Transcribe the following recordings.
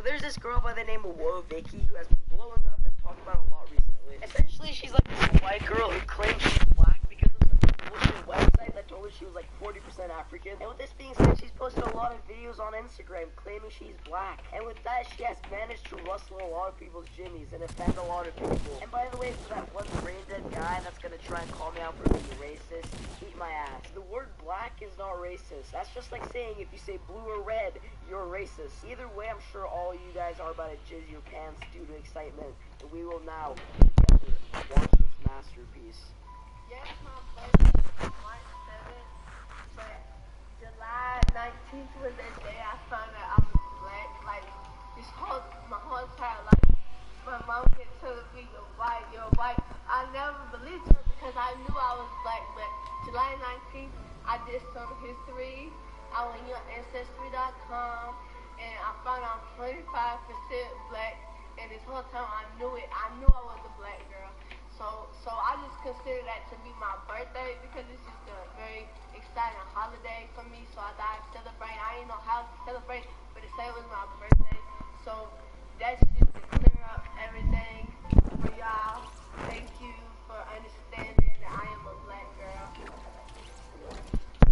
there's this girl by the name of Whoa Vicky who has been blowing up and talking about a lot recently. Essentially, she's like this white girl who claims she's black because of some bullshit website that told her she was like 40% African. And with this being said, she's posted a lot of videos on Instagram claiming she's black. And with that, she has managed to rustle a lot of people's jimmies and offend a lot of people. And by the way, for that one brain dead guy that's gonna try and call me out for being racist, eat my ass. The word black is not racist. That's just like saying if you say blue or red, you're racist. Either way, I'm sure all you guys are about to jizz your pants due to excitement. And we will now, together, watch this masterpiece. Yes, my birthday is March 7th, but July 19th was the day I found out I was black. Like, my whole entire life, my mom kept telling me, you're white. I never believed her because I knew I was black, but July 19th, I did some history. I went on Ancestry.com, and I found out I'm 25% black, and this whole time I knew it. I knew I was a black girl. So I just consider that to be my birthday because it's just a very exciting holiday for me. So I thought I'd celebrate. I didn't know how to celebrate, but to say it was my birthday. So that's just to clear up everything for y'all. Thank you for understanding that I am a black girl.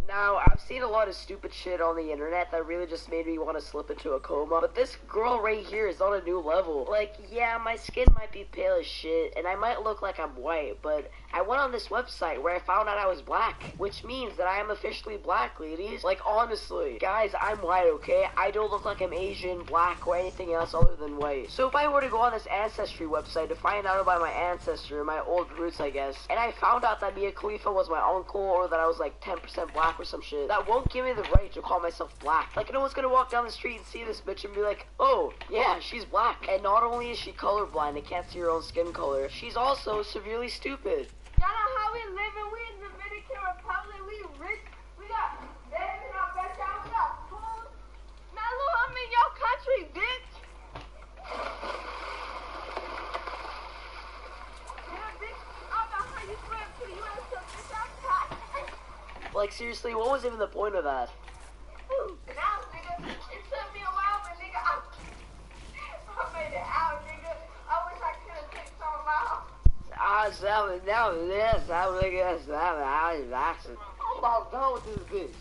Now, I've seen a lot of stupid shit on the internet that really just made me want to slip into a coma, but this girl right here is on a new level. Like, yeah, my skin might be pale as shit, and I might look like I'm white, but I went on this website where I found out I was black, which means that I am officially black, ladies. Like, honestly, guys, I'm white, okay? I don't look like I'm Asian, black, or anything else other than white. So if I were to go on this Ancestry website to find out about my ancestry, my old roots, I guess, and I found out that Mia Khalifa was my uncle, or that I was like 10% black or some shit, that won't give me the right to call myself black. Like, no one's gonna walk down the street and see this bitch and be like, oh, yeah, she's black. And not only is she colorblind and can't see her own skin color, she's also severely stupid. Y'all know how we living? We in the Dominican Republic. We rich. We got beds in our backyard. We got pools. Now look, I'm in your country, bitch. Yeah, bitch. I don't know how you swim to the U.S. bitch. I'm tired. Like, seriously, what was even the point of that? Now, nigga, it took me a while, but nigga, I made it out, nigga. I wish I could have taken some of my house. I'm about done with this bitch.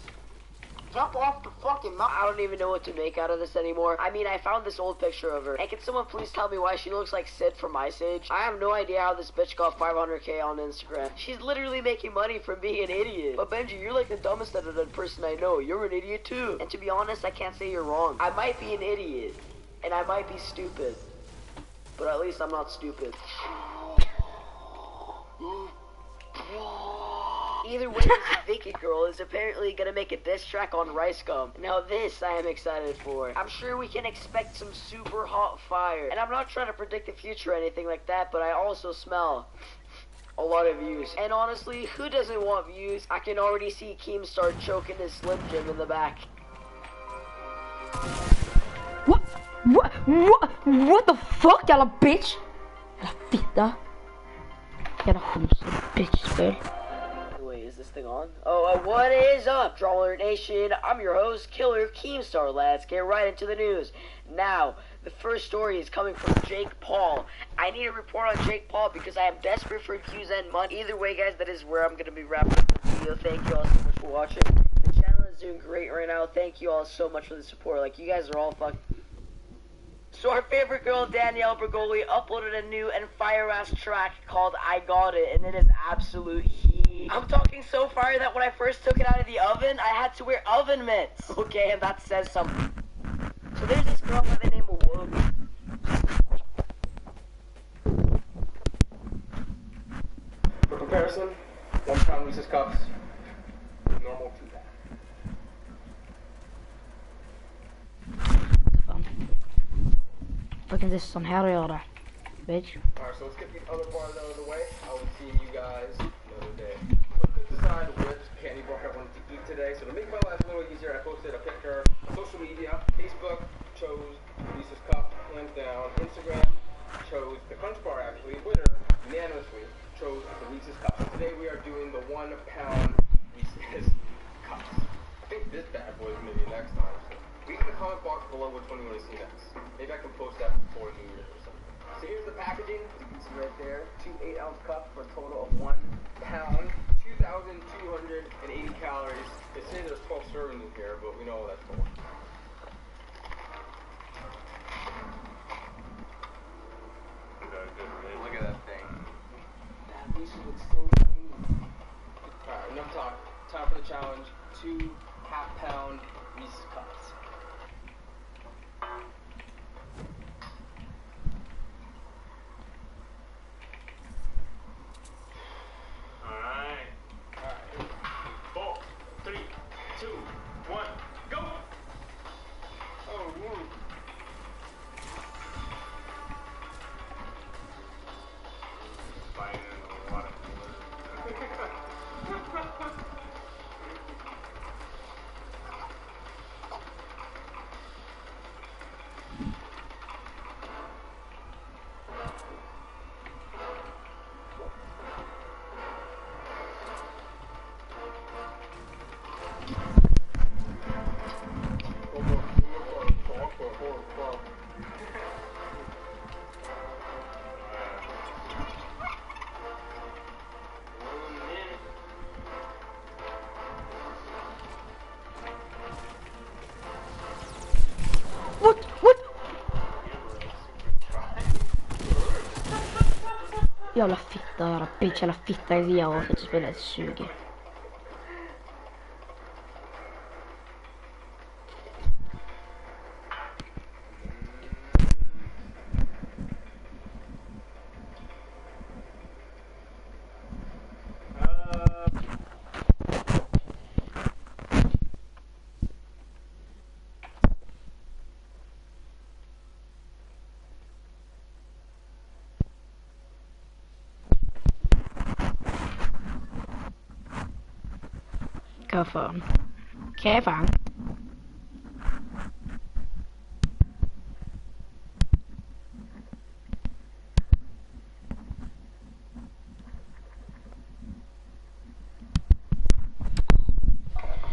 Jump off the fucking mountain. I don't even know what to make out of this anymore. I mean, I found this old picture of her. And can someone please tell me why she looks like Sid from Ice Age? I have no idea how this bitch got 500k on Instagram. She's literally making money from being an idiot. But Benji, you're like the dumbest edited person I know. You're an idiot too. And to be honest, I can't say you're wrong. I might be an idiot. And I might be stupid. But at least I'm not stupid. Either way, this Vicky girl is apparently gonna make a diss track on Rice Gum. Now this I am excited for. I'm sure we can expect some super hot fire. And I'm not trying to predict the future or anything like that, but I also smell a lot of views. And honestly, who doesn't want views? I can already see Keemstar choking his Slim Jim in the back. What the fuck, jävla bitch? Jävla fitta. Jävla bitch, man. Wait, is this thing on? Oh, what is up, Drawler Nation? I'm your host, Killer Keemstar. Let's get right into the news. Now, the first story is coming from Jake Paul. I need a report on Jake Paul because I am desperate for views and money. Either way, guys, that is where I'm going to be wrapping up the video. Thank you all so much for watching. The channel is doing great right now. Thank you all so much for the support. Like, you guys are all So our favorite girl, Danielle Bergoli, uploaded a new and fire-ass track called I Got It, and it is absolute heat. I'm talking so fire that when I first took it out of the oven, I had to wear oven mitts. Okay, and that says something. So there's this girl by the name of Whoa. For comparison, 1 pound Reese's Cups, normal 2 pound. Fucking this sån här att göra, bitch. Alright, so let's get these other bars out of the way. I was seeing you guys the other day. Couldn't decide which candy bar I wanted to eat today, so to make my life a little easier, I posted a picture on social media. Facebook chose Reese's Cup, hands down. Instagram chose the Crunch Bar, actually. Twitter unanimously chose the Reese's Cup. So today we are doing the 1 pound Reese's Cups. I think this bad boy is maybe next time. So. Leave in the comment box below which one you want to see next. Maybe I can post that before New Year's or something. So here's the packaging, as you can see right there. 2 8-ounce cups for a total of 1 pound, 2,280 calories. They say there's 12 servings in here, but we know that's more. Look at that thing. That piece looks so tiny. Alright, enough talk. Time for the challenge. 2 half-pound Reese's cups. Alright. 4, 3, 2, 1, go! Oh, woo. Fine, a lot of What? Jävla fitta, jävla bitch, jävla fitta i VR för att spela ett 20. Vad fan? Kan jag fan?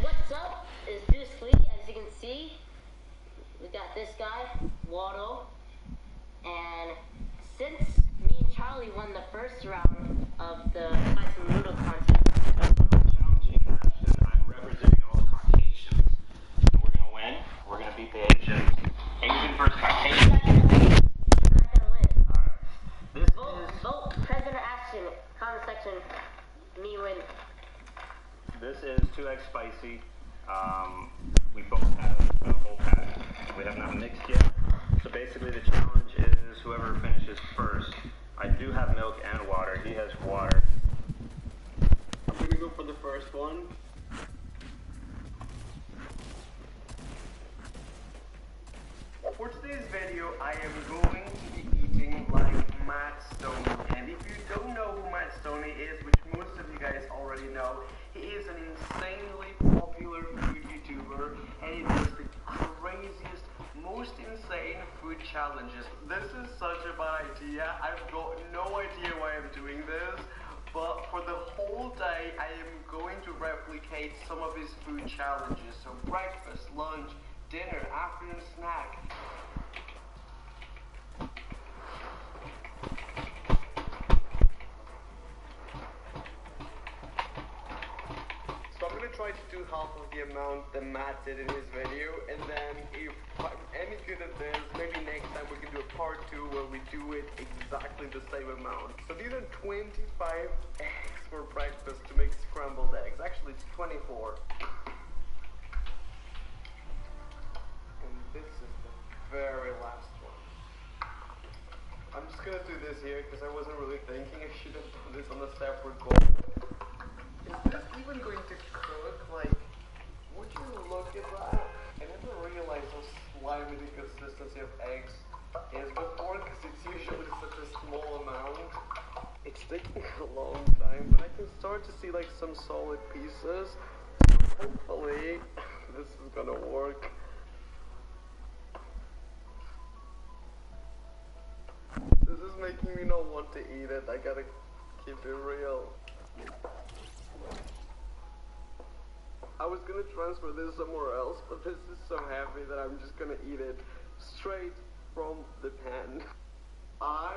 What's up? It's Bruce Lee. As you can see, we got this guy, Waddle, and since me and Charlie won the first round of the Spicy Noodle contest, Challenging action. I'm representing all the Caucasians. We're gonna win. We're gonna beat the Asians. Asian versus Caucasian. he's not gonna win. This Vote President Action, comment section, me win. This is 2x spicy. We both have a whole pack. We have not mixed yet. So basically the challenge is whoever finishes first. I do have milk and water. He has water. I'm gonna go for the first one. For today's video, I am going to be eating like Matt Stoney. And if you don't know who Matt Stoney is, which most of you guys already know, he is an insanely popular food YouTuber and he does the craziest, most insane food challenges. This is such a bad idea. I've got no idea why I'm doing this. But for the whole day, I am going to replicate some of his food challenges. So breakfast, lunch, dinner, afternoon snack. So I'm gonna try to do half of the amount that Matt did in his video, and then if I'm any good at this, maybe next time we can do a part 2 where we do it exactly the same amount. So these are 25 eggs for breakfast to make scrambled eggs. Actually, it's 24. And this is the very last one. I'm just gonna do this here because I wasn't really thinking I should have done this on a separate bowl. Is this even going to cook? Like, would you look at that? I never realized how slimy the consistency of eggs is before because it's usually such a small amount. It's taking a long time, but I can start to see like some solid pieces. So hopefully this is gonna work. This is making me not want to eat it. I gotta keep it real. I was gonna transfer this somewhere else, but this is so heavy that I'm just gonna eat it straight from the pan. I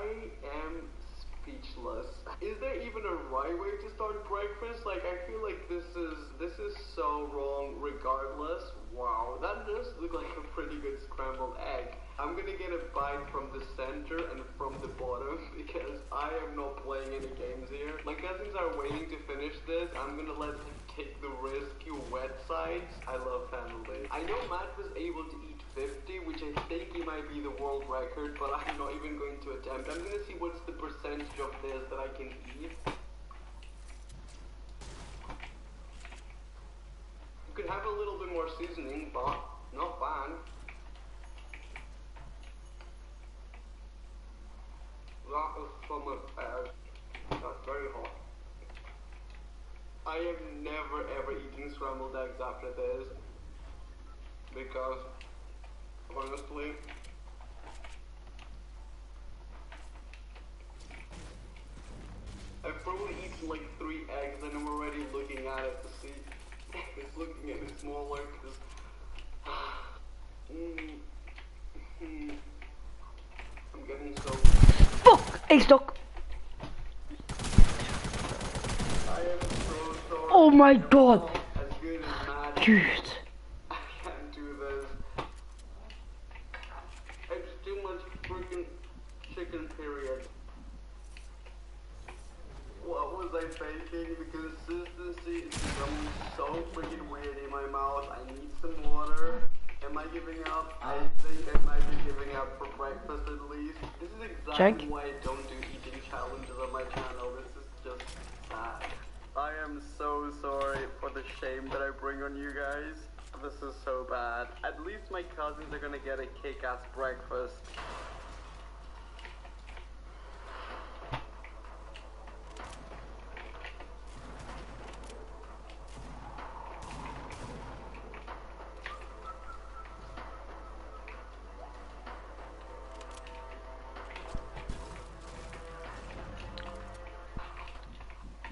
am speechless. Is there even a right way to start breakfast? Like, I feel like this is so wrong regardless. Wow, that does look like a pretty good scrambled egg. I'm gonna get a bite from the center and from the bottom because I am not playing any games here. My cousins are waiting to finish this. I'm gonna let them take the risk, you wet sides. I love family. I know Matt was able to eat 50, which I think he might be the world record, but I'm not even going to attempt. I'm gonna see what's the percentage of this that I can eat. You could have a little bit more seasoning, but not bad. That is so much air. That's very hot. I have never ever eaten scrambled eggs after this because honestly I've probably eaten like 3 eggs and I'm already looking at it to see it's looking at it smaller because I'm getting so Fuck! Hey, stuck. I am so sorry. Oh my god. As good as mad. Dude. I can't do this. It's too much freaking chicken, period. What was I thinking? The consistency is becoming so freaking weird in my mouth. I need some water. Am I giving up? I think I might be giving up for breakfast at least. This is exactly why I don't do eating challenges on my channel. This is just sad. I am so sorry for the shame that I bring on you guys. This is so bad. At least my cousins are gonna get a kick-ass breakfast.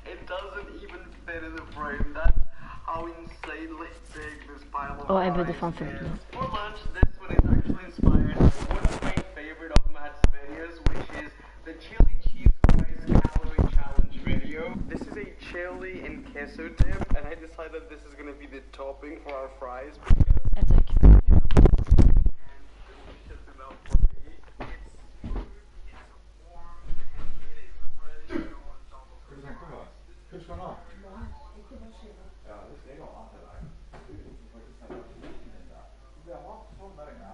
It doesn't even fit in the frame. That's how insanely big this pile of Ja, Ebbe, det rice fan för is. mycket. For lunch, this one is actually inspired by one of my favorite of Matt's videos, which is the chili cheese fries calorie challenge video. This is a chili and queso dip, and I decided this is gonna be the topping for our fries because Ett tack. it's delicious enough for me. It's smooth, it's warm, and it is ready to go on top of Ska du tänka på? Hur ska han ha? Ja, det ska jag ha till dig. Du får faktiskt sätta in där. Det har sån där inga.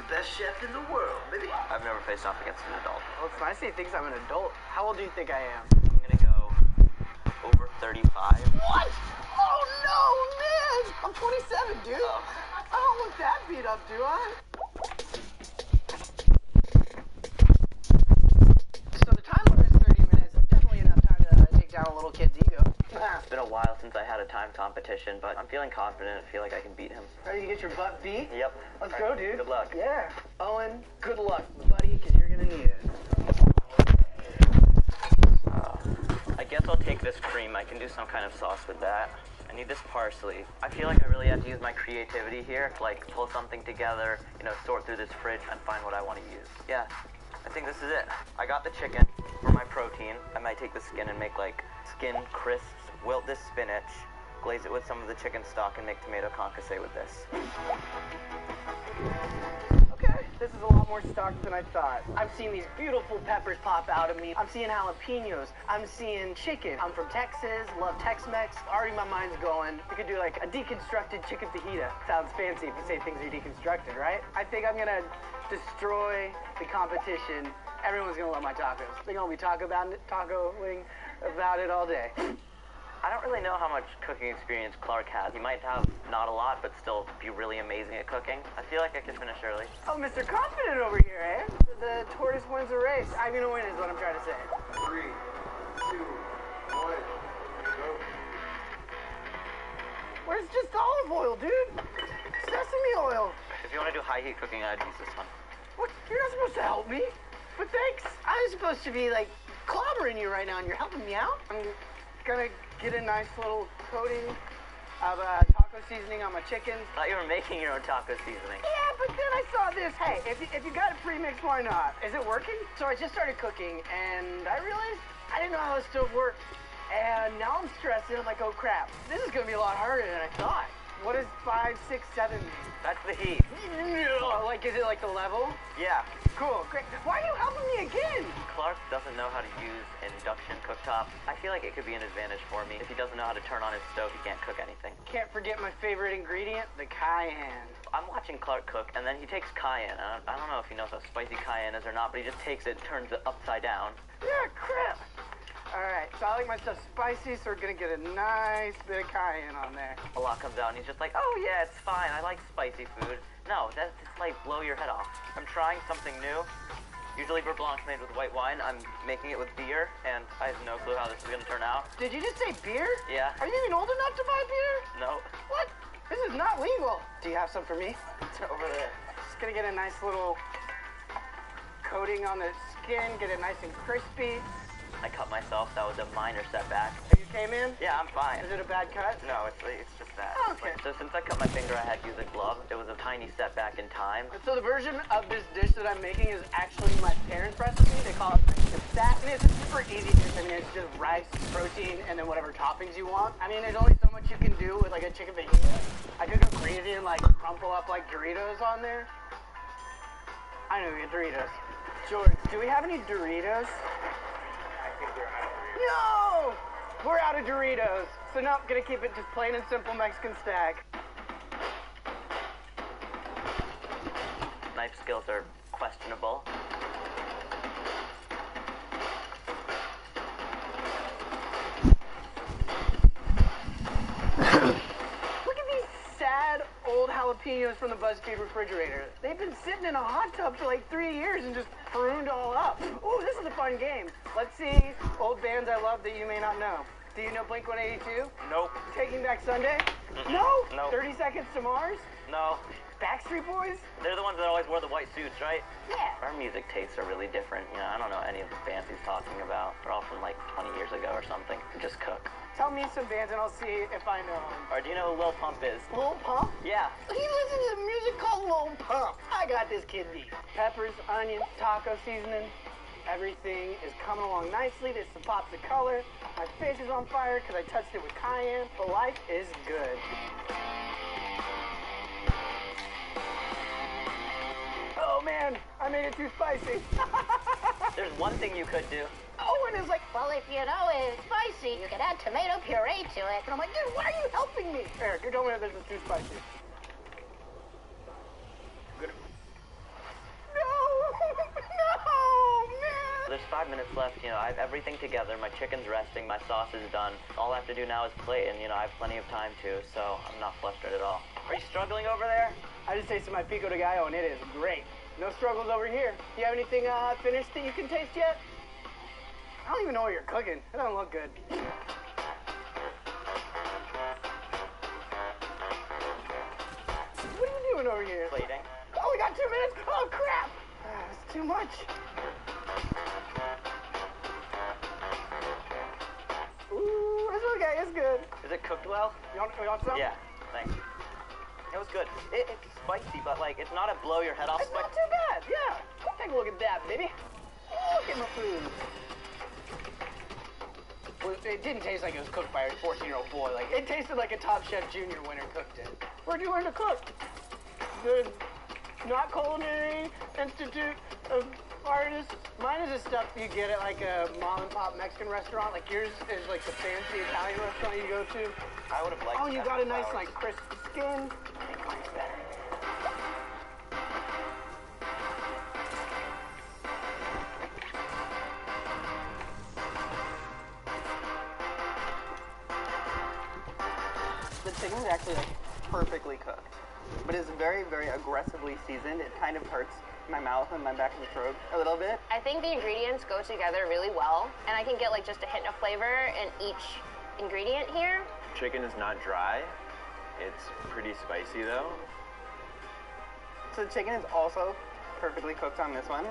best chef in the world, baby. I've never faced off against an adult. Well, it's nice that he thinks I'm an adult. How old do you think I am? I'm gonna go over 35. What? Oh, no, man! I'm 27, dude. Oh. I don't look that beat up, do I? So the time limit is 30 minutes. Definitely enough time to take down a little kid's ego. It's been a while since I had a time competition, but I'm feeling confident. I feel like I can beat him. Ready to get your butt beat? Yep. Let's All go, right, dude. Good luck. Yeah. Owen, good luck, buddy, because you're going to need it. I guess I'll take this cream. I can do some kind of sauce with that. I need this parsley. I feel like I really have to use my creativity here, like pull something together, sort through this fridge and find what I want to use. Yeah, I think this is it. I got the chicken for my protein. I might take the skin and make like skin crisps, wilt this spinach, glaze it with some of the chicken stock and make tomato concasse with this. Okay, this is a lot more stock than I thought. I'm seeing these beautiful peppers pop out of me. I'm seeing jalapenos. I'm seeing chicken. I'm from Texas, love Tex-Mex. Already my mind's going. We could do like a deconstructed chicken fajita. Sounds fancy if you say things are deconstructed, right? I think I'm gonna destroy the competition. Everyone's gonna love my tacos. They're gonna be tacoing about it all day. I don't really know how much cooking experience Clark has. He might have not a lot, but still be really amazing at cooking. I feel like I can finish early. Oh, Mr. Confident over here, eh? The tortoise wins the race. I'm gonna win is what I'm trying to say. 3, 2, 1, go. Where's just olive oil, dude? Sesame oil. If you want to do high heat cooking, I'd use this one. What? You're not supposed to help me. But thanks. I'm supposed to be like clobbering you right now, and you're helping me out. I'm gonna get a nice little coating of taco seasoning on my chicken. I thought you were making your own taco seasoning. Yeah, but then I saw this. Hey, if you got it pre-mixed, why not? Is it working? So I just started cooking, and I realized I didn't know how the stove worked. And now I'm stressing. I'm like, oh crap, this is gonna be a lot harder than I thought. What does 5, 6, 7 mean? That's the heat. Like, is it like the level? Yeah. Cool, great. Why are you helping me again? Clark doesn't know how to use an induction cooktop. I feel like it could be an advantage for me. If he doesn't know how to turn on his stove, he can't cook anything. Can't forget my favorite ingredient, the cayenne. I'm watching Clark cook, and then he takes cayenne. I don't know if he knows how spicy cayenne is or not, but he just takes it, turns it upside down. Yeah, crap. All right, so I like my stuff spicy, so we're gonna get a nice bit of cayenne on there. A lot comes out, and he's just like, oh yeah, it's fine. I like spicy food. No, that's just like blow your head off. I'm trying something new. Usually beurre blanc made with white wine. I'm making it with beer, and I have no clue how this is gonna turn out. Did you just say beer? Yeah. Are you even old enough to buy beer? No. What? This is not legal. Do you have some for me? It's over there. Just gonna get a nice little coating on the skin, get it nice and crispy. I cut myself. That was a minor setback. Are you okay, man? Yeah, I'm fine. Is it a bad cut? No, it's just that. Okay. So since I cut my finger, I had to use a glove. It was a tiny setback in time. So the version of this dish that I'm making is actually my parents' recipe. They call it that, and it's a super easy dish. I mean, it's just rice, protein, and then whatever toppings you want. I mean, there's only so much you can do with like a chicken fajita. I could go crazy and like crumple up like Doritos on there. I know we get Doritos. George, do we have any Doritos? No! We're out of Doritos. So no, gonna keep it just plain and simple Mexican stack. Knife skills are questionable. Look at these sad old jalapenos from the BuzzFeed refrigerator. They've been sitting in a hot tub for like 3 years and just pruned all up. Ooh, this is a fun game. Let's see old bands I love that you may not know. Do you know Blink-182? Nope. Taking Back Sunday? No? No. 30 Seconds to Mars? No. Backstreet Boys? They're the ones that always wore the white suits, right? Yeah. Our music tastes are really different. I don't know any of the bands he's talking about. They're all from like 20 years ago or something. Just cook. Tell me some bands and I'll see if I know them. Or do you know who Lil Pump is? Lil Pump? Yeah. He listens to music called Lil Pump. I got this kid beat. Peppers, onions, taco seasoning. Everything is coming along nicely. There's some pops of color. My face is on fire because I touched it with cayenne. But life is good. Oh man, I made it too spicy. There's one thing you could do. Owen is like, Well, if you know it's spicy, you can add tomato puree to it. and I'm like, dude, why are you helping me? Eric, you're telling me that this is too spicy. there's 5 minutes left. You know, I have everything together. My chicken's resting. My sauce is done. All I have to do now is plate, and, you know, I have plenty of time to, so I'm not frustrated at all. Are you struggling over there? I just tasted my pico de gallo, and it is great. No struggles over here. Do you have anything finished that you can taste yet? I don't even know what you're cooking. It doesn't look good. What are you doing over here? Plating. Oh, we got 2 minutes? Oh, crap! That's too much. Ooh, it's okay. It's good. Is it cooked well? You want some? Yeah, thanks. It was good. It's spicy, but, like, it's not a blow your head off It's spicy. not too bad, yeah. Take a look at that, baby. Look at my food. Well, it didn't taste like it was cooked by a 14-year-old boy. Like, it tasted like a Top Chef Junior winner cooked it. Where'd you learn to cook? The not Culinary Institute of Artists. Mine is the stuff you get at like a mom and pop Mexican restaurant. Like yours is like the fancy Italian restaurant you go to. I would have liked Oh, and you got a nice flowers. like crisp skin. I think mine's better. The chicken is actually like perfectly cooked, but it's very, very aggressively seasoned. It kind of hurts my mouth and my back of the throat a little bit. I think the ingredients go together really well, and I can get like just a hint of flavor in each ingredient here. Chicken is not dry. It's pretty spicy though. So the chicken is also perfectly cooked on this one.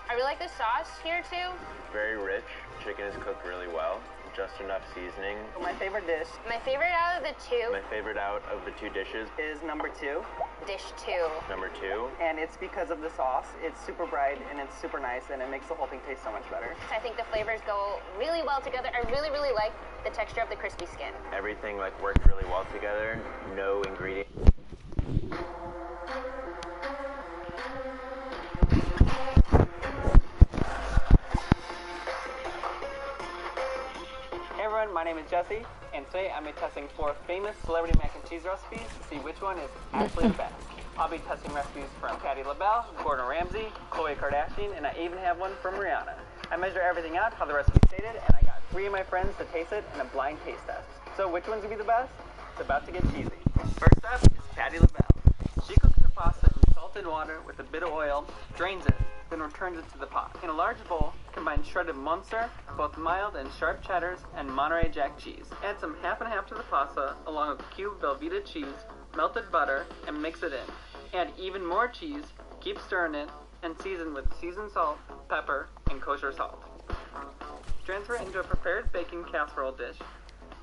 I really like the sauce here too. Very rich. Chicken is cooked really well. Just enough seasoning. My favorite dish My favorite out of the two, My favorite out of the two dishes, is number 2, dish 2. number 2. and it's because of the sauce. It's super bright and it's super nice, and it makes the whole thing taste so much better. I think the flavors go really well together. I really, really like the texture of the crispy skin. Everything like worked really well together. No ingredient. Hey everyone, my name is Jesse, and today I'm testing 4 famous celebrity mac and cheese recipes to see which one is actually the best. I'll be testing recipes from Patti LaBelle, Gordon Ramsay, Khloe Kardashian, and I even have one from Rihanna. I measure everything out how the recipe stated, and I got 3 of my friends to taste it in a blind taste test. So which one's gonna be the best? It's about to get cheesy. First up is Patti LaBelle. She cooks her pasta in salted water with a bit of oil, drains it, then returns it to the pot. In a large bowl, combine shredded Munster, both mild and sharp cheddars, and Monterey Jack cheese. Add some half and half to the pasta, along with cubed Velveeta cheese, melted butter, and mix it in. Add even more cheese, keep stirring it, and season with seasoned salt, pepper, and kosher salt. Transfer it into a prepared baking casserole dish,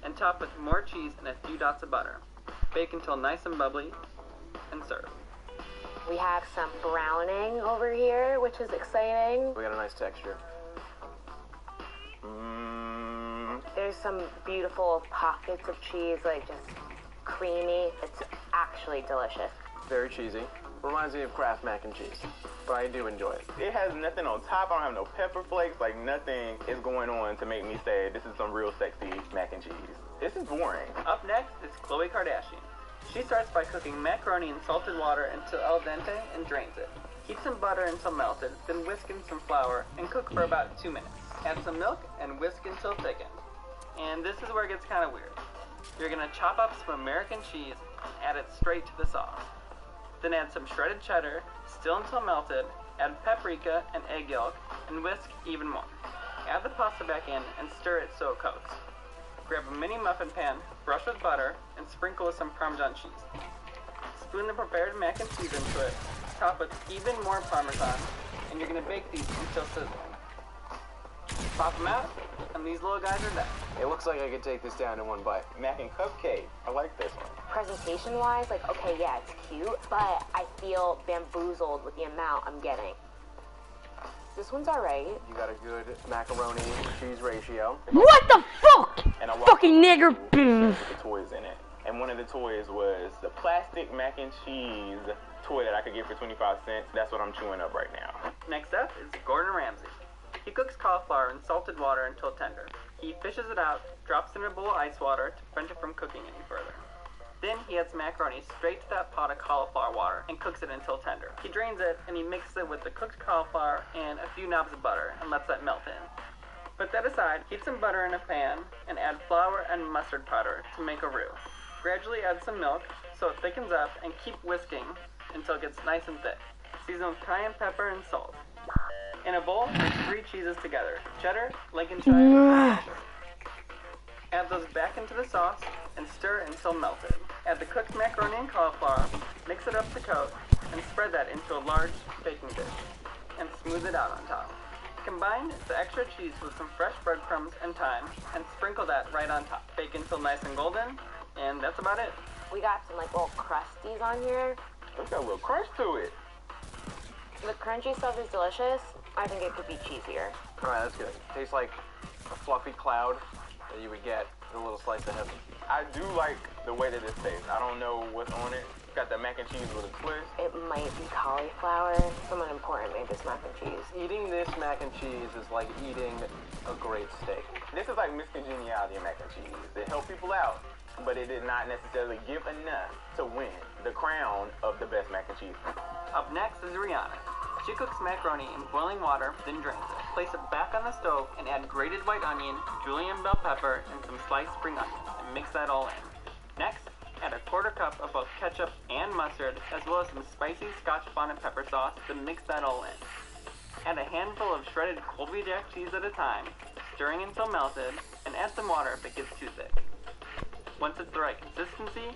and top with more cheese and a few dots of butter. Bake until nice and bubbly, and serve. We have some browning over here, which is exciting. We got a nice texture. There's some beautiful pockets of cheese, like just creamy. It's actually delicious. Very cheesy. Reminds me of Kraft mac and cheese, but I do enjoy it. It has nothing on top. I don't have no pepper flakes. Like, nothing is going on to make me say this is some real sexy mac and cheese. This is boring. Up next is Khloe Kardashian. She starts by cooking macaroni in salted water until al dente and drains it. Heat some butter until melted, then whisk in some flour and cook for about 2 minutes. Add some milk and whisk until thickened. And this is where it gets kind of weird. You're going to chop up some American cheese, add it straight to the sauce. Then add some shredded cheddar, still until melted, add paprika and egg yolk, and whisk even more. Add the pasta back in and stir it so it coats. Grab a mini muffin pan, brush with butter, and sprinkle with some Parmesan cheese. Spoon the prepared mac and cheese into it, top with even more Parmesan, and you're going to bake these until sizzling. Pop them out, and these little guys are done. It looks like I could take this down in one bite. Mac and cupcake. I like this one. Presentation-wise, like, okay, yeah, it's cute, but I feel bamboozled with the amount I'm getting. This one's alright. You got a good macaroni cheese ratio. What the fuck? And I walked Fucking nigger. with the toys in it. And one of the toys was the plastic mac and cheese toy that I could get for 25 cents. That's what I'm chewing up right now. Next up is Gordon Ramsay. He cooks cauliflower in salted water until tender. He fishes it out, drops it in a bowl of ice water to prevent it from cooking any further. Then he adds macaroni straight to that pot of cauliflower water and cooks it until tender. He drains it and he mixes it with the cooked cauliflower and a few knobs of butter and lets that melt in. Put that aside, heat some butter in a pan and add flour and mustard powder to make a roux. Gradually add some milk so it thickens up and keep whisking until it gets nice and thick. Season with cayenne pepper and salt. In a bowl, mix 3 cheeses together: cheddar, Lincolnshire, and Cheshire. Add those back into the sauce and stir until melted. Add the cooked macaroni and cauliflower, mix it up to coat, and spread that into a large baking dish, and smooth it out on top. Combine the extra cheese with some fresh breadcrumbs and thyme, and sprinkle that right on top. Bake until nice and golden, and that's about it. We got some like little crusties on here. It's got a little crunch to it. The crunchy stuff is delicious. I think it could be cheesier. Alright, that's good. Tastes like a fluffy cloud that you would get in a little slice of heaven. I do like the way that this tastes. I don't know what's on it. Got the mac and cheese with a twist. It might be cauliflower. Someone important made this mac and cheese. Eating this mac and cheese is like eating a great steak. This is like Miss Congeniality mac and cheese. It helped people out, but it did not necessarily give enough to win the crown of the best mac and cheese. Up next is Rihanna. She cooks macaroni in boiling water, then drains it. Place it back on the stove and add grated white onion, julienne bell pepper, and some sliced spring onions, and mix that all in. Next, add a 1/4 cup of both ketchup and mustard, as well as some spicy Scotch bonnet pepper sauce, then mix that all in. Add a handful of shredded Colby Jack cheese at a time, stirring until melted, and add some water if it gets too thick. Once it's the right consistency,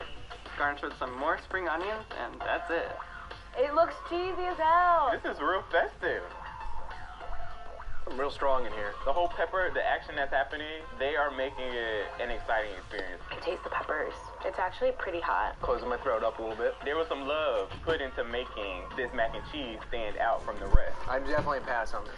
garnish with some more spring onions, and that's it. It looks cheesy as hell. This is real festive. I'm real strong in here. The whole pepper, the action that's happening, they are making it an exciting experience. I taste the peppers. It's actually pretty hot. Closing my throat up a little bit. There was some love put into making this mac and cheese stand out from the rest. I'd definitely pass on this.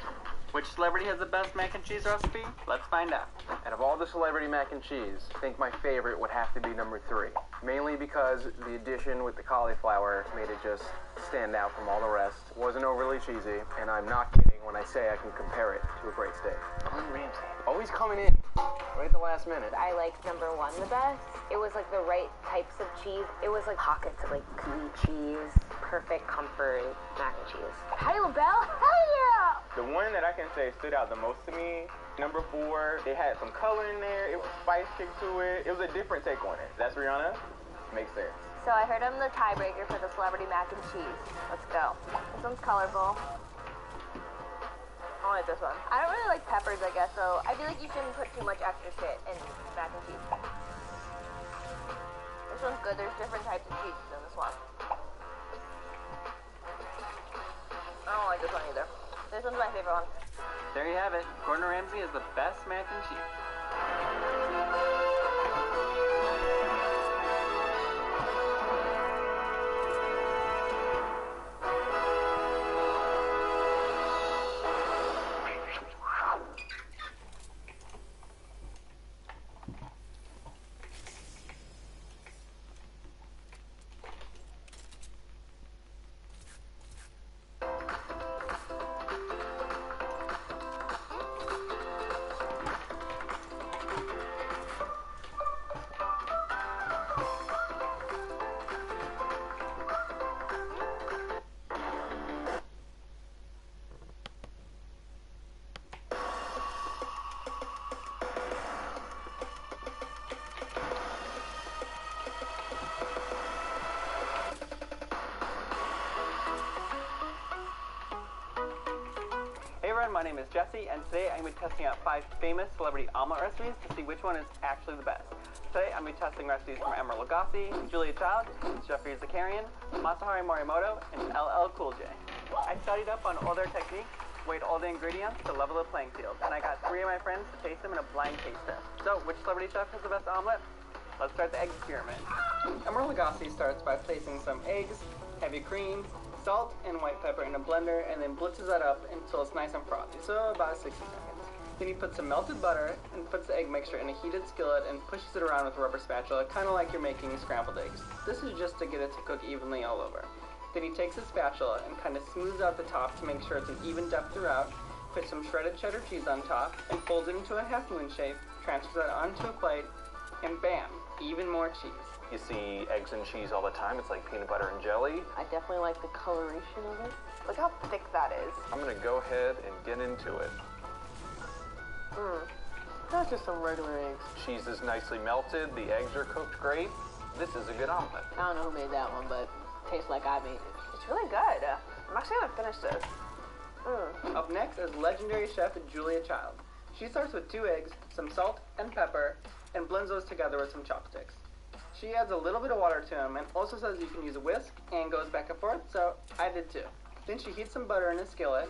Which celebrity has the best mac and cheese recipe? Let's find out. Out of all the celebrity mac and cheese, I think my favorite would have to be number 3. Mainly because the addition with the cauliflower made it just stand out from all the rest. Wasn't overly cheesy, and I'm not kidding when I say I can compare it to a great steak. Gordon Ramsay. Always coming in right at the last minute. I liked number 1 the best. It was like the right types of cheese. It was like pockets of like gooey cheese. Perfect comfort mac and cheese. Hi, LaBelle. Hell yeah! The one that I can say stood out the most to me, number 4, they had some color in there, it was spice kick to it, it was a different take on it. That's Rihanna? Makes sense. So I heard I'm the tiebreaker for the celebrity mac and cheese. Let's go. This one's colorful. I like this one. I don't really like peppers, I guess, so I feel like you shouldn't put too much extra shit in mac and cheese. This one's good. There's different types of cheese in this one. I don't like this one either. This one's my favorite one. There you have it. Gordon Ramsay is the best mac and cheese. Hey everyone, my name is Jesse, and today I'm going to be testing out 5 famous celebrity omelet recipes to see which one is actually the best. Today I'm going to be testing recipes from Emeril Lagasse, Julia Child, Jeffrey Zakarian, Masahiro Morimoto, and LL Cool J. I studied up on all their techniques, weighed all the ingredients to level the playing field, and I got 3 of my friends to taste them in a blind taste test. So, which celebrity chef has the best omelet? Let's start the egg experiment. Emeril Lagasse starts by placing some eggs, heavy cream, salt and white pepper in a blender, and then blitzes that up until it's nice and frothy, so about 60 seconds. Then he puts some melted butter and puts the egg mixture in a heated skillet and pushes it around with a rubber spatula, kind of like you're making scrambled eggs. This is just to get it to cook evenly all over. Then he takes his spatula and kind of smooths out the top to make sure it's an even depth throughout, puts some shredded cheddar cheese on top, and folds it into a half moon shape, transfers that onto a plate, and bam, even more cheese. You see eggs and cheese all the time. It's like peanut butter and jelly. I definitely like the coloration of it. Look how thick that is. I'm gonna go ahead and get into it. That's just some regular eggs. Cheese is nicely melted. The eggs are cooked great. This is a good omelet. I don't know who made that one, but it tastes like I made it. It's really good. I'm actually gonna finish this. Up next is legendary chef Julia Child. She starts with 2 eggs, some salt and pepper, and blends those together with some chopsticks. She adds a little bit of water to them and also says you can use a whisk and goes back and forth, so I did too. Then she heats some butter in a skillet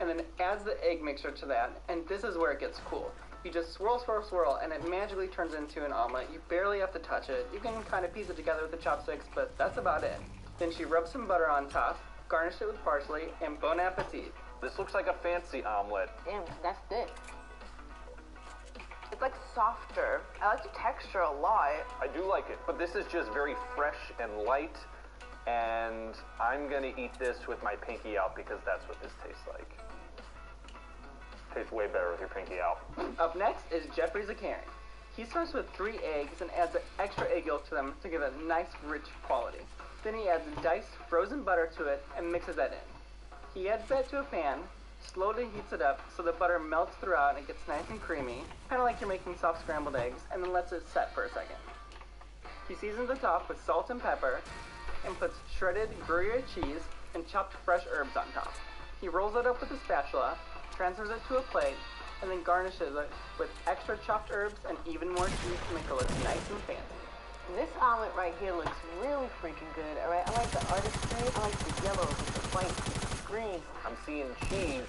and then adds the egg mixture to that, and this is where it gets cool. You just swirl, swirl, swirl, and it magically turns into an omelet. You barely have to touch it. You can kind of piece it together with the chopsticks, but that's about it. Then she rubs some butter on top, garnish it with parsley, and bon appetit. This looks like a fancy omelet. Damn, that's thick. It's like softer. I like the texture a lot. I do like it, but this is just very fresh and light, and I'm gonna eat this with my pinky out because that's what this tastes like. Tastes way better with your pinky out. Up next is Jeffrey Zakarian. He starts with 3 eggs and adds an extra egg yolk to them to give it a nice, rich quality. Then he adds diced frozen butter to it and mixes that in. He adds that to a pan, slowly heats it up so the butter melts throughout and it gets nice and creamy, kind of like you're making soft scrambled eggs, and then lets it set for a second. He seasons the top with salt and pepper and puts shredded Gruyere cheese and chopped fresh herbs on top. He rolls it up with a spatula, transfers it to a plate, and then garnishes it with extra chopped herbs and even more cheese to make it look nice and fancy. This omelet right here looks really freaking good, alright? I like the artistry, I like the yellows with the white, the green. I'm seeing cheese,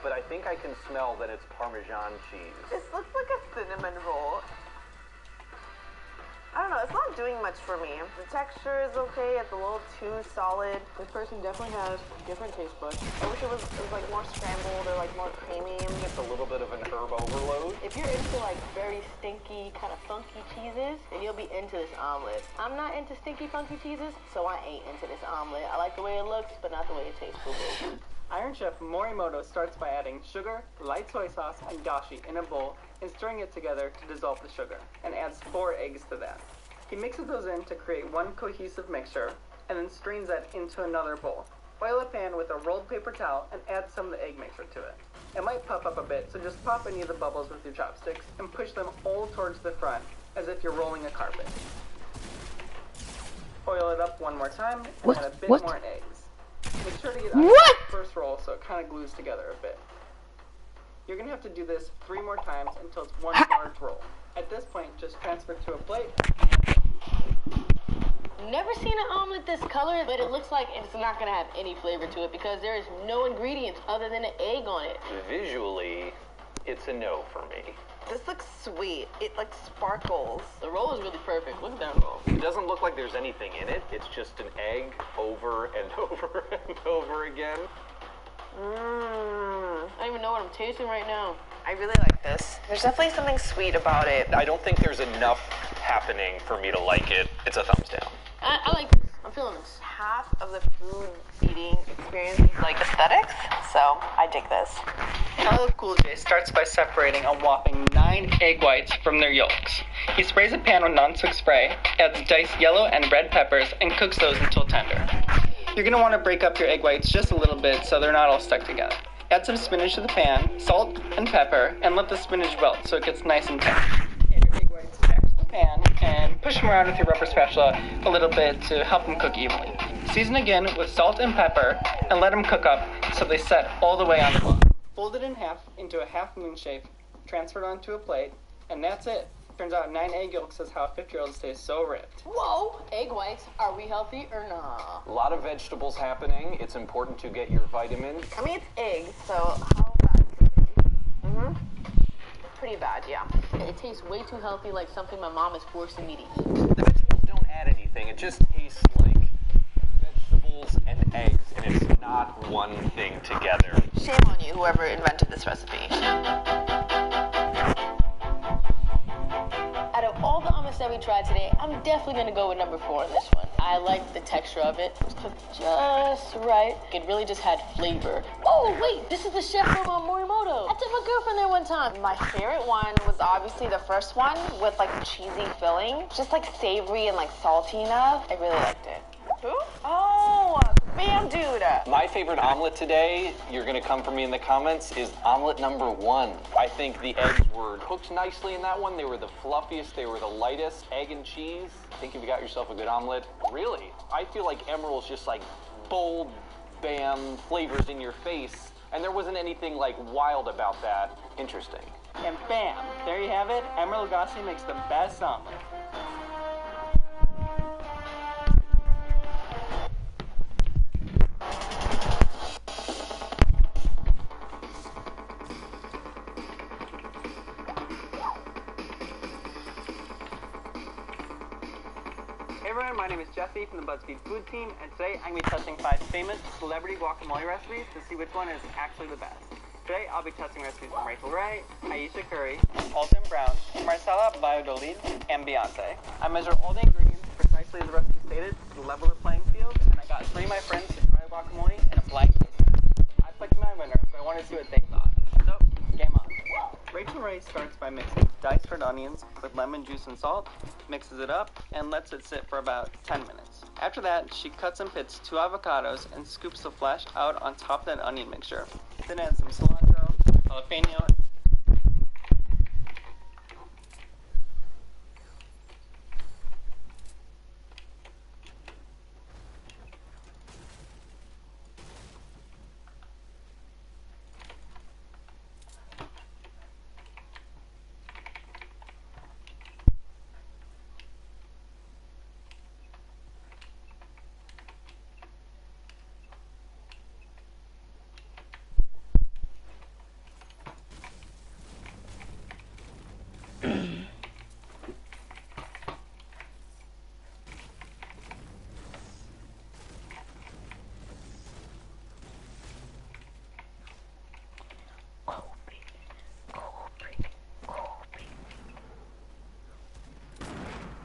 but I think I can smell that it's Parmesan cheese. This looks like a cinnamon roll. I don't know, it's not doing much for me. The texture is okay, it's a little too solid. This person definitely has different taste buds. I wish it was like more scrambled or like more creamy. It's a little bit of an herb overload. If you're into like very stinky, kind of funky cheeses, then you'll be into this omelet. I'm not into stinky, funky cheeses, so I ain't into this omelet. I like the way it looks, but not the way it tastes. Iron Chef Morimoto starts by adding sugar, light soy sauce, and dashi in a bowl and stirring it together to dissolve the sugar, and adds 4 eggs to that. He mixes those in to create one cohesive mixture, and then strains that into another bowl. Oil a pan with a rolled paper towel and add some of the egg mixture to it. It might puff up a bit, so just pop any of the bubbles with your chopsticks and push them all towards the front, as if you're rolling a carpet. Oil it up one more time, and add a bit more eggs. Make sure to get out the first roll so it kind of glues together a bit. You're going to have to do this 3 more times until it's one large roll. At this point, just transfer to a plate. Never seen an omelet this color, but it looks like it's not going to have any flavor to it because there is no ingredients other than an egg on it. Visually, it's a no for me. This looks sweet. It like sparkles. The roll is really perfect. Look at that roll. It doesn't look like there's anything in it. It's just an egg over and over and over again. I don't even know what I'm tasting right now. I really like this. There's definitely something sweet about it. I don't think there's enough happening for me to like it. It's a thumbs down. I like this. I'm feeling this. Half of the food eating experience is like aesthetics, so I dig this. LL Cool J starts by separating a whopping 9 egg whites from their yolks. He sprays a pan with non-stick spray, adds diced yellow and red peppers, and cooks those until tender. You're going to want to break up your egg whites just a little bit so they're not all stuck together. Add some spinach to the pan, salt and pepper, and let the spinach wilt so it gets nice and tender. Add your egg whites back to the pan and push them around with your rubber spatula a little bit to help them cook evenly. Season again with salt and pepper and let them cook up so they set all the way on the bottom. Fold it in half into a half moon shape, transfer it onto a plate, and that's it. Turns out 9 egg yolks is how a 50-year-old stays so ripped. Whoa! Egg whites, are we healthy or not? A lot of vegetables happening. It's important to get your vitamins. I mean, it's eggs, so how bad could it be? Pretty bad, yeah. It tastes way too healthy, like something my mom is forcing me to eat. The vegetables don't add anything. It just tastes like vegetables and eggs, and it's not one thing together. Shame on you, whoever invented this recipe. Out of all the omelets that we tried today, I'm definitely going to go with number 4 on this one. I like the texture of it. It was cooked just right. It really just had flavor. Oh, wait, this is the chef from Morimoto. had different girlfriend there one time. My favorite one was obviously the first one with like cheesy filling. Just like savory and like salty enough. I really liked it. Who? Oh, Bam Dude. My favorite omelet today, you're gonna come for me in the comments, is omelet number 1. I think the eggs were cooked nicely in that one. They were the fluffiest, they were the lightest. Egg and cheese. I think if you got yourself a good omelet, really, I feel like Emerald's just like bold, bam, flavors in your face. And there wasn't anything like wild about that. Interesting. And bam, there you have it. Emerald Lagasse makes the best omelet. Hey everyone, my name is Jesse from the BuzzFeed Food Team, and today I'm going to be testing 5 famous celebrity guacamole recipes to see which one is actually the best. Today I'll be testing recipes from Rachel Ray, Aisha Curry, Alton Brown, Marcella Valladolid, and Beyonce. I measure all the ingredients precisely as the recipe stated to level the playing field, and I got 3 of my friends to try guacamole in a blind taste. I picked my winner, but I wanted to see what they thought. So, game on. Rachel Ray starts by mixing diced red onions with lemon juice and salt, mixes it up, and lets it sit for about 10 minutes. After that, she cuts and pits 2 avocados and scoops the flesh out on top of that onion mixture. Then adds some cilantro, jalapeno,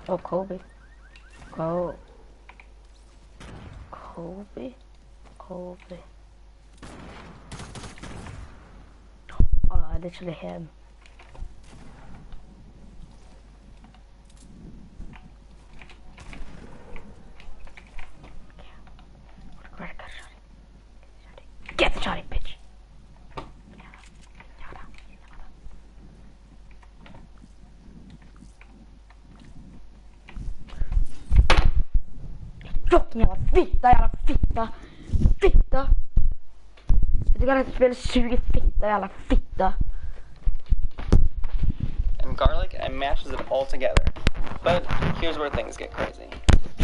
Oh, Kobe. Kobe. Oh, literally him. Get the shotty, bitch. Fucking jävla fitta. Fitta. Jag tycker att spelet suger fitta, jävla fitta. and garlic and mashes it all together. But here's where things get crazy.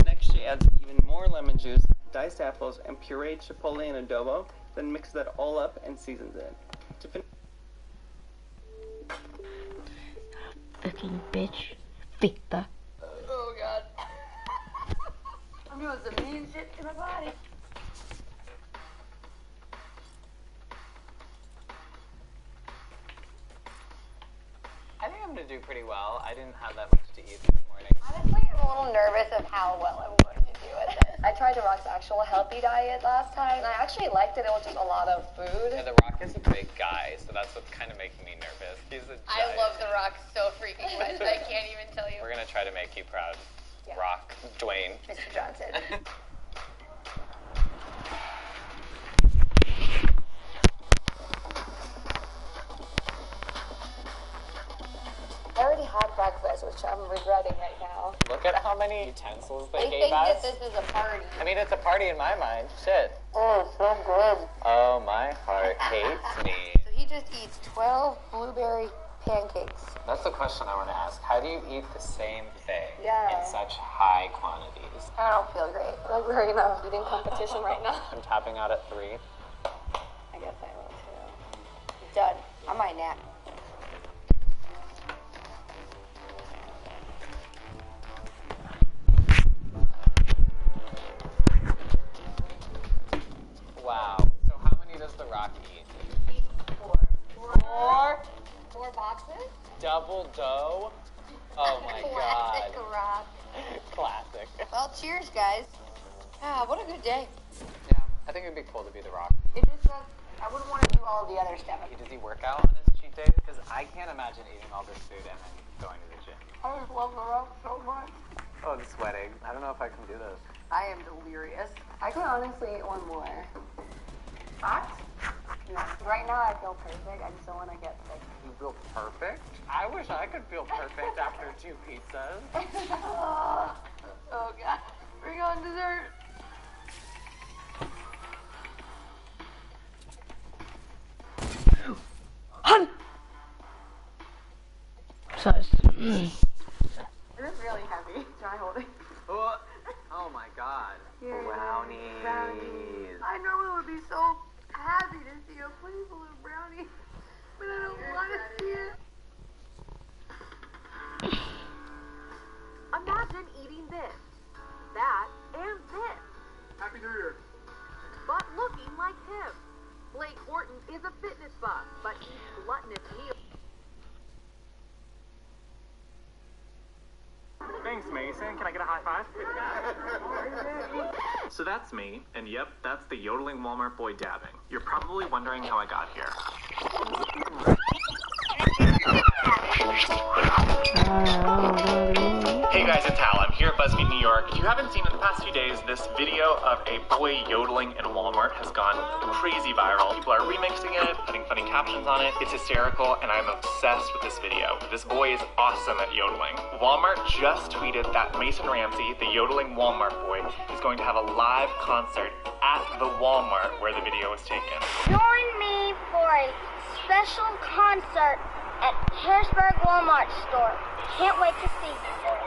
Next she adds even more lemon juice, diced apples, and pureed chipotle and adobo, then mixes that all up and seasons it. To finish Fucking bitch. Fitta. Oh god. I'm doing some mean shit to my body. I think I'm gonna do pretty well. I didn't have that much to eat this morning. Honestly, I'm a little nervous of how well I'm going to do with it. I tried The Rock's actual healthy diet last time, and I actually liked it. It was just a lot of food. Yeah, The Rock is a big guy, so that's what's kind of making me nervous. He's a giant. I love The Rock so freaking much. I can't even tell you. We're gonna try to make you proud. Yeah. Rock, Dwayne. Mr. Johnson. I already had breakfast, which I'm regretting right now. Look at how many utensils they They gave think us. that this is a party. I mean, it's a party in my mind. Shit. Oh, it's so good. Oh, my heart hates me. So he just eats 12 blueberry pancakes. That's the question I want to ask. How do you eat the same thing Yeah. in such high quantities? I don't feel great. Like we're in a eating competition right now. I'm tapping out at 3. I guess I will too. Done. I might nap. Wow. So how many does The Rock eat? Four boxes? Double dough? Oh my god. Classic Rock. Classic. Well, cheers, guys. Ah, what a good day. Yeah, I think it'd be cool to be The Rock. It just says I wouldn't want to do all the other stuff. Does he work out on his cheat days? Because I can't imagine eating all this food and then going to the gym. I just love the rock so much. Oh, I'm sweating. I don't know if I can do this. I am delirious. I could honestly eat one more. Hot? No, right now I feel perfect. I just don't want to get sick. You feel perfect? I wish I could feel perfect after 2 pizzas. Oh God. Bring on dessert. Han! So it's... It is really heavy. Can I hold it? Oh my god. Here. Brownies. Brownies. I normally would be so happy to see a playful little brownie, but I don't want to see it. Imagine eating this, that, and this. Happy New Year. But looking like him. Blake Horton is a fitness buff, but eats gluttonous meals. Thanks, Mason. Can I get a high five? So that's me, and yep, that's the yodeling Walmart boy dabbing. You're probably wondering how I got here. Hey guys, it's Hal. I'm here at BuzzFeed New York. If you haven't seen in the past few days, this video of a boy yodeling in Walmart has gone crazy viral. People are remixing it, putting funny captions on it. It's hysterical, and I'm obsessed with this video. This boy is awesome at yodeling. Walmart just tweeted that Mason Ramsey, the yodeling Walmart boy, is going to have a live concert at the Walmart where the video was taken. Join me for a special concert at Harrisburg Walmart store. Can't wait to see you there.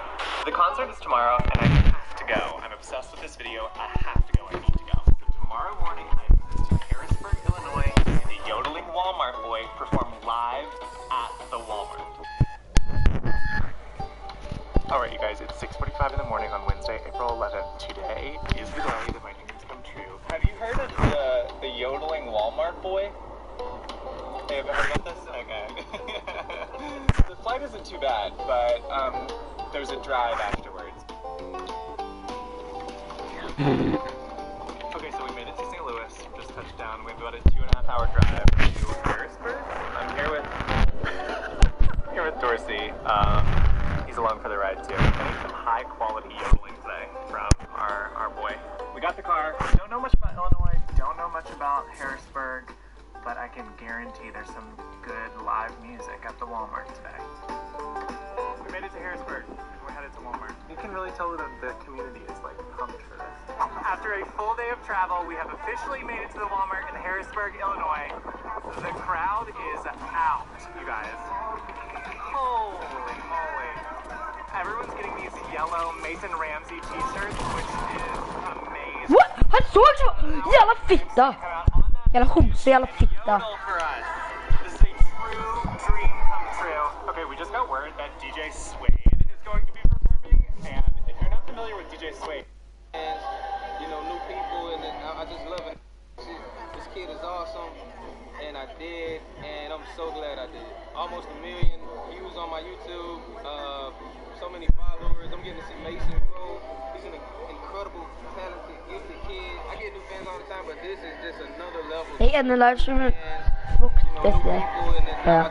The concert is tomorrow, and I have to go. I'm obsessed with this video. I have to go. I need to go. So tomorrow morning, I'm headed to Harrisburg, Illinois, and the yodeling Walmart boy perform live at the Walmart. Alright, you guys, it's 6:45 in the morning on Wednesday, April 11th. Today is the day that my dreams come true. Have you heard of the yodeling Walmart boy? Hey, have you heard about this? Okay. The flight isn't too bad, but there's a drive afterwards. Okay, so we made it to St. Louis, just touched down. We have about a 2.5-hour drive to Harrisburg. I'm here with Dorsey. He's along for the ride too. Getting some high quality yodeling today from our boy. We got the car. Don't know much about Illinois. Don't know much about Harrisburg. But I can guarantee there's some good live music at the Walmart today. We made it to Harrisburg. We're headed to Walmart. You can really tell that the community is like pumped for this. After a full day of travel, we have officially made it to the Walmart in Harrisburg, Illinois. The crowd is out, you guys. Holy moly. Everyone's getting these yellow Mason Ramsey t-shirts, which is amazing. What? Han såg så! Jävla fitta! Jävla hosa, jävla fitta. This is a true dream come true. Okay, we just got word that DJ Suede is going to be performing, and if you're not familiar with DJ Suede, and you know, new people, and I just love it. This kid is awesome, and I did, and I'm so glad I did. Almost 1 million views on my YouTube, so many followers. I'm getting to see Mason grow. He's an incredible, talented, gifted kid. I get new fans all the time, but this is just another level. Det är en livestream. Fuck det. Ja.